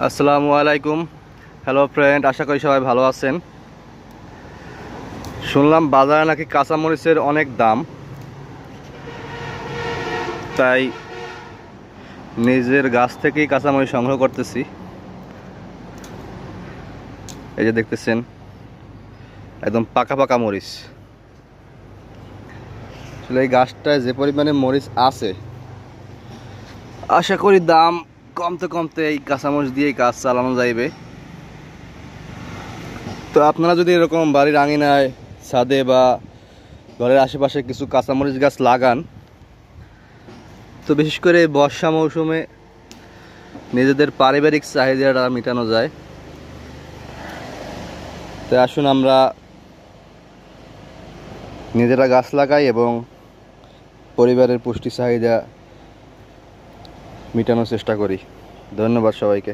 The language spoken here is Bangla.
আসসালামু আলাইকুম। হ্যালো ফ্রেন্ড, আশা করি সবাই ভালো আছেন। শুনলাম বাজারে নাকি কাঁচামরিচের অনেক দাম, তাই নিজের গাছ থেকেই কাঁচামরিচ সংগ্রহ করতেছি। এই যে দেখতেছেন, একদম পাকা পাকা মরিচ। আসলে এই গাছটায় যে পরিমাণে মরিচ আছে, আশা করি দাম কমতে কমতে এই কাঁচামরিচ দিয়েই কাজ চালানো যাইবে। তো আপনারা যদি এরকম বাড়ির আঙিনায়, ছাদে বা ঘরের আশেপাশে কিছু কাঁচামরিচ গাছ লাগান, তো বিশেষ করে বর্ষা মৌসুমে নিজেদের পারিবারিক চাহিদাটা মেটানো যায়। তো আসুন আমরা নিজেরা গাছ লাগাই এবং পরিবারের পুষ্টি চাহিদা মেটানোর চেষ্টা করি। ধন্যবাদ সবাইকে।